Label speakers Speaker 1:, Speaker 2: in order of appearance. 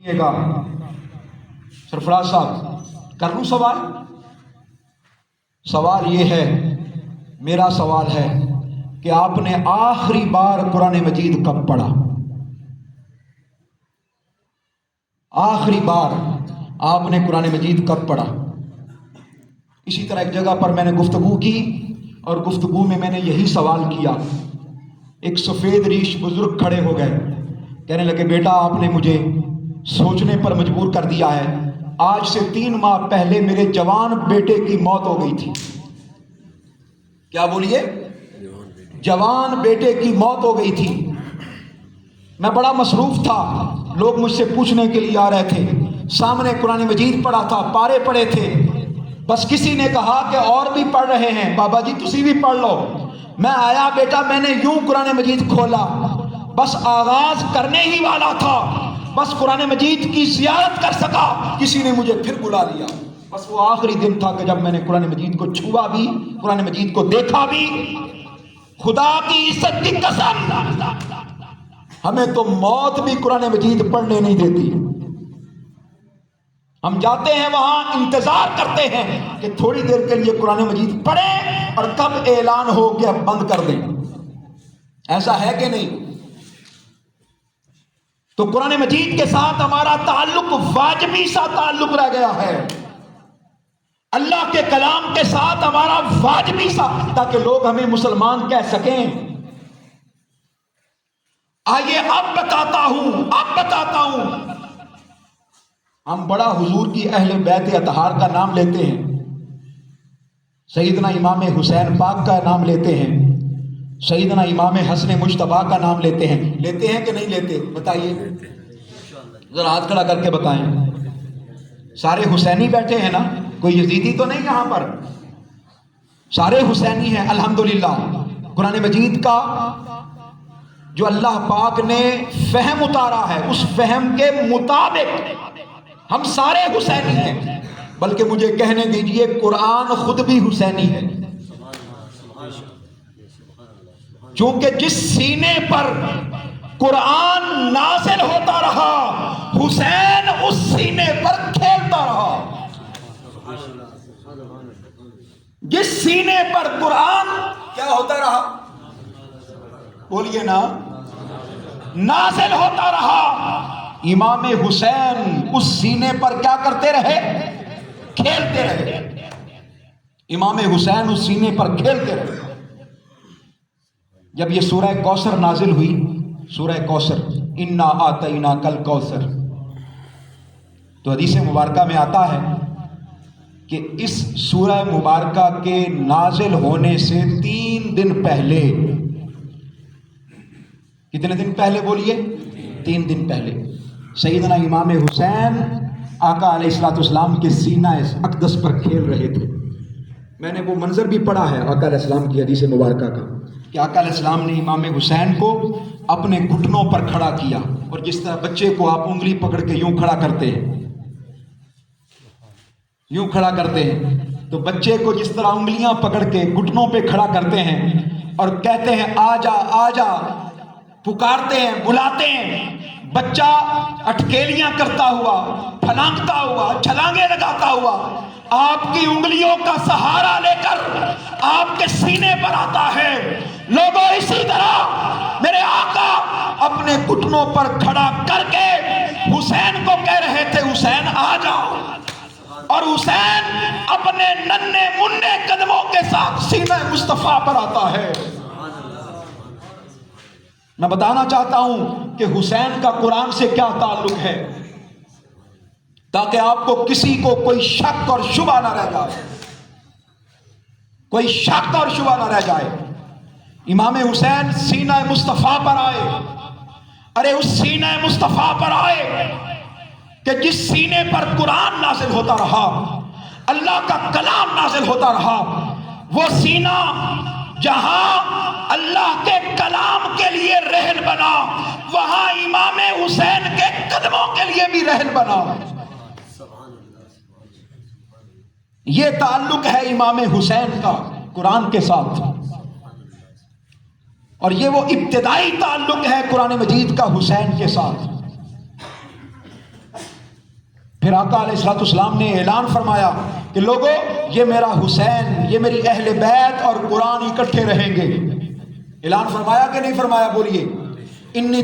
Speaker 1: گا سرفراز صاحب، کر لوں سوال؟ سوال یہ ہے، میرا سوال ہے کہ آپ نے آخری بار قرآن مجید کب پڑھا؟ آخری بار آپ نے قرآن مجید کب پڑھا؟ اسی طرح ایک جگہ پر میں نے گفتگو کی اور گفتگو میں نے یہی سوال کیا. ایک سفید ریش بزرگ کھڑے ہو گئے، کہنے لگے بیٹا آپ نے مجھے سوچنے پر مجبور کر دیا ہے. آج سے 3 ماہ پہلے میرے جوان بیٹے کی موت ہو گئی تھی. کیا بولیے؟ جوان بیٹے کی موت ہو گئی تھی. میں بڑا مصروف تھا، لوگ مجھ سے پوچھنے کے لیے آ رہے تھے. سامنے قرآن مجید پڑھا تھا، پارے پڑے تھے. بس کسی نے کہا کہ اور بھی پڑھ رہے ہیں، بابا جی تسی بھی پڑھ لو. میں آیا بیٹا، میں نے یوں قرآن مجید کھولا، بس آغاز کرنے ہی والا تھا، بس قرآن مجید کی زیارت کر سکا، کسی نے مجھے پھر بلا لیا. بس وہ آخری دن تھا کہ جب میں نے قرآن مجید کو چھوا بھی، قرآن مجید کو دیکھا بھی. خدا کی عزت کی قسم، ہمیں تو موت بھی قرآن مجید پڑھنے نہیں دیتی. ہم جاتے ہیں وہاں، انتظار کرتے ہیں کہ تھوڑی دیر کے لیے قرآن مجید پڑھیں اور کب اعلان ہو کہ اب بند کر دیں. ایسا ہے کہ نہیں؟ تو قرآن مجید کے ساتھ ہمارا تعلق واجبی سا تعلق رہ گیا ہے. اللہ کے کلام کے ساتھ ہمارا واجبی سا، تاکہ لوگ ہمیں مسلمان کہہ سکیں. آئیے اب بتاتا ہوں. ہم بڑا حضور کی اہل بیت اطہار کا نام لیتے ہیں، سیدنا امام حسین پاک کا نام لیتے ہیں، سیدنا امام حسن مجتبیٰ کا نام لیتے ہیں کہ نہیں لیتے؟ بتائیے ذرا ہاتھ کھڑا کر کے بتائیں. سارے حسینی بیٹھے ہیں نا؟ کوئی یزیدی تو نہیں یہاں پر؟ سارے حسینی ہیں الحمدللہ. قرآن مجید کا جو اللہ پاک نے فہم اتارا ہے، اس فہم کے مطابق ہم سارے حسینی ہیں. بلکہ مجھے کہنے دیجئے قرآن خود بھی حسینی ہے. چونکہ جس سینے پر قرآن نازل ہوتا رہا، حسین اس سینے پر کھیلتا رہا. جس سینے پر قرآن کیا ہوتا رہا؟ بولیے نا، نازل ہوتا رہا، امام حسین اس سینے پر کیا کرتے رہے؟ کھیلتے رہے. امام حسین اس سینے پر کھیلتے رہے. جب یہ سورہ کوثر نازل ہوئی، سورہ کوثر، انا اعطیناک الکوثر، تو حدیث مبارکہ میں آتا ہے کہ اس سورہ مبارکہ کے نازل ہونے سے 3 دن پہلے، کتنے دن پہلے بولیے؟ 3 دن پہلے سیدنا امام حسین آقا علیہ السلام کے سینہ اقدس پر کھیل رہے تھے. میں نے وہ منظر بھی پڑھا ہے آقا علیہ السلام کی حدیث مبارکہ کا، کہ آقا علیہ السلام نے امام حسین کو اپنے گھٹنوں پر کھڑا کیا، اور جس طرح بچے کو آپ انگلی پکڑ کے یوں کھڑا کرتے ہیں، یوں کھڑا کرتے ہیں، تو بچے کو جس طرح انگلیاں پکڑ کے گھٹنوں پہ کھڑا کرتے ہیں اور کہتے ہیں آجا آجا، پکارتے ہیں، بلاتے ہیں. بچہ اٹکیلیاں کرتا ہوا، پھلانگتا ہوا، چھلانگیں لگاتا ہوا، آپ کی انگلیوں کا سہارا لے کر آپ کے سینے پر آتا ہے. لوگوں اسی طرح میرے آقا اپنے گھٹنوں پر کھڑا کر کے حسین کو کہہ رہے تھے حسین آ جاؤ، اور حسین اپنے ننھے منھے قدموں کے ساتھ سینہ مصطفیٰ پر آتا ہے. میں بتانا چاہتا ہوں کہ حسین کا قرآن سے کیا تعلق ہے، تاکہ آپ کو کسی کو کوئی شک اور شبہ نہ رہ جائے، کوئی شک اور شبہ نہ رہ جائے. امام حسین سینہ مصطفیٰ پر آئے. ارے اس سینہ مصطفیٰ پر آئے کہ جس سینے پر قرآن نازل ہوتا رہا، اللہ کا کلام نازل ہوتا رہا، وہ سینہ جہاں اللہ کے کلام کے لیے رہن بنا، وہاں امام حسین کے قدموں کے لیے بھی رہن بنا. یہ تعلق ہے امام حسین کا قرآن کے ساتھ، اور یہ وہ ابتدائی تعلق ہے قرآن مجید کا حسین کے ساتھ. میرے آقا علیہ السلام نے اعلان فرمایا کہ لوگو یہ میرا حسین، یہ میری اہل بیت اور قرآن اکٹھے رہیں گے۔ اعلان فرمایا کہ نہیں فرمایا؟ بولیے۔ انی